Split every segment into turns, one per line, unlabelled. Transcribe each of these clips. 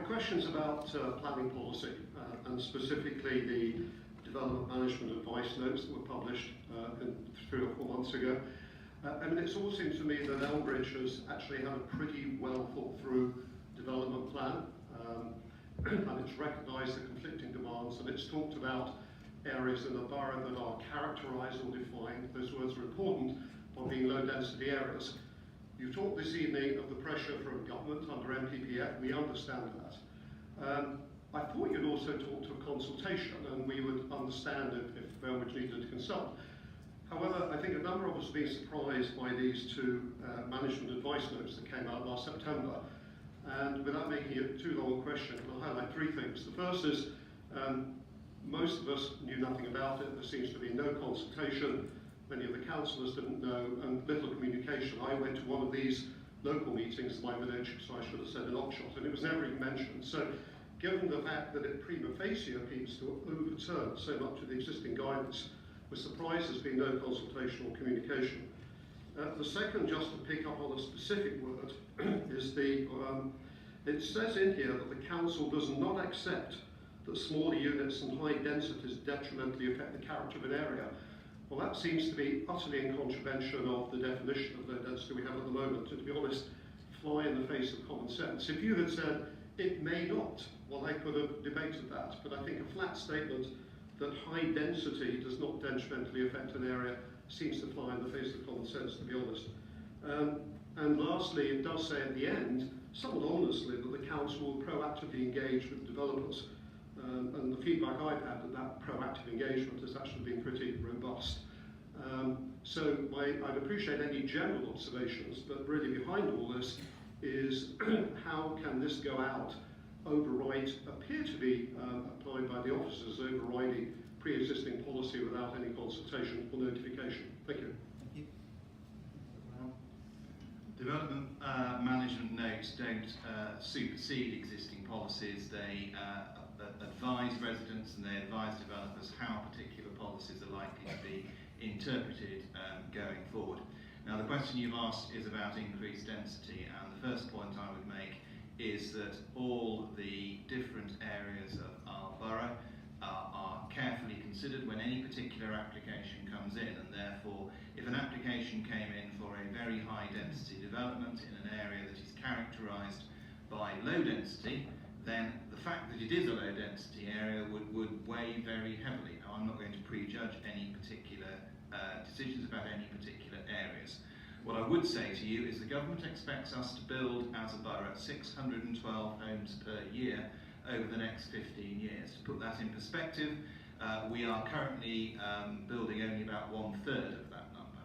question's about planning policy, and specifically the development management advice notes that were published 3 or 4 months ago. I mean, it's all seems to me that Elmbridge has actually had a pretty well thought through development plan, and it's recognised the conflicting demands, and it's talked about areas in the borough that are characterised or defined. Those words are important by being low density areas. You talked this evening of the pressure from government under NPPF. We understand that. I thought you'd also talk to a consultation, and we would understand if Elmbridge needed to consult. However, I think a number of us have been surprised by these two management advice notes that came out last September. And without making it too long a question, I'll highlight 3 things. The first is most of us knew nothing about it. There seems to be no consultation. Many of the councillors didn't know, and little communication. I went to one of these local meetings in my village, so I should have said an Oxshott, and it was never even mentioned. So, given the fact that it prima facie appears to overturn so much of the existing guidance, we're surprised there's been no consultation or communication. The second, just to pick up on a specific word, is it says in here that the council does not accept that smaller units and high densities detrimentally affect the character of an area. Well, that seems to be utterly in contravention of the definition of low density we have at the moment, and to be honest, fly in the face of common sense. If you had said, it may not, well, I could have debated that, but I think a flat statement that high density does not detrimentally affect an area seems to fly in the face of common sense, to be honest. And lastly, it does say at the end, somewhat ominously, that the council will proactively engage with developers. And the feedback I've had that proactive engagement has actually been pretty robust. So I'd appreciate any general observations, but really behind all this is how can this go out, appear to be applied by the officers, overriding pre-existing policy without any consultation or notification. Thank you.
Thank you. Development management notes don't supersede existing policies. They advise residents and they advise developers how particular policies are likely to be interpreted going forward. Now, the question you've asked is about increased density, and the first point I would make is that all the different areas of our borough are carefully considered when any particular application comes in, and therefore if an application came in for a very high density development in an area that is characterised by low density, then the fact that it is a low density area would weigh very heavily. Now, I'm not going to prejudge any particular decisions about any particular areas. What I would say to you is the government expects us to build as a borough 612 homes per year over the next 15 years. To put that in perspective, we are currently building only about 1/3 of that number.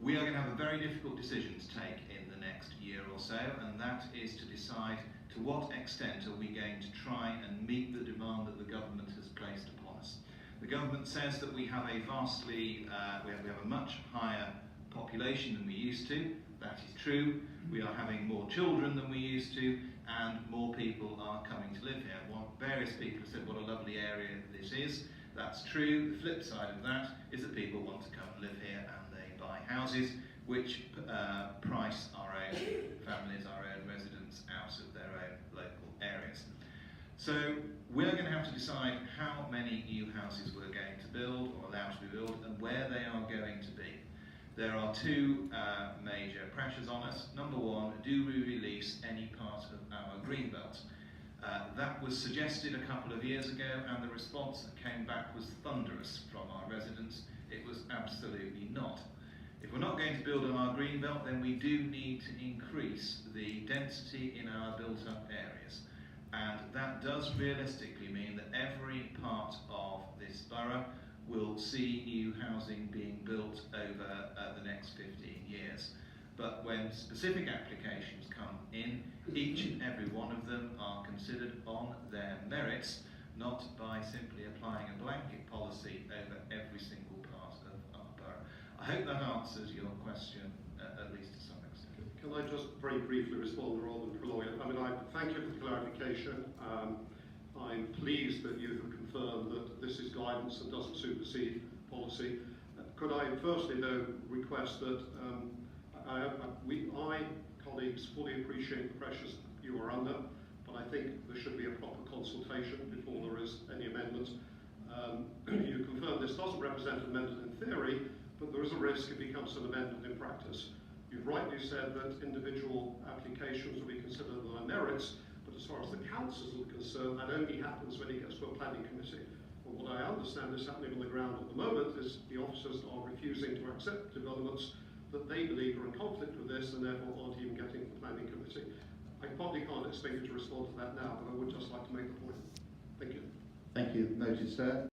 We are going to have a very difficult decision to take in the next year or so, and that is to decide to what extent are we going to try and meet the demand that the government has placed upon us. The government says that we have a vastly, we have a much higher population than we used to. That is true. We are having more children than we used to, and more people are coming to live here. Various people have said what a lovely area this is. That's true. The flip side of that is that people want to come and live here, and they buy houses which price our own families, our own residents out of their own local areas. So we're going to have to decide how many new houses we're going to build or allow to be built and where they are going to be. There are 2 major pressures on us. Number one, do we release any part of our greenbelt? That was suggested a couple of years ago, and the response that came back was thunderous from our residents. It was absolutely not. If we're not going to build on our greenbelt, then we do need to increase the density in our built-up areas. And that does realistically mean that every part of this borough will see new housing being built over the next 15 years. But when specific applications come in, each and every one of them are considered on their merits, not by simply applying a blanket policy over every single part of our borough. I hope that answers your question, at least to some extent.
Can I just very briefly respond rather than prolong it? I mean, I thank you for the clarification. I'm pleased that you have confirmed that this is guidance and doesn't supersede policy. Could I firstly, though, request that I, colleagues, fully appreciate the pressures you are under, but I think think there should be a proper consultation before there is any amendment. You confirm this doesn't represent an amendment in theory, but there is a risk it becomes an amendment in practice. You've rightly said that individual applications will be considered on their merits, but as far as the councils are concerned, that only happens when it gets to a planning committee. And what I understand is happening on the ground at the moment is the officers are refusing to accept developments that they believe are in conflict with this and therefore aren't even getting to the planning committee. I probably can't expect you to respond to that now, but I would just like to make the point. Thank you.
Thank you. Noted, sir.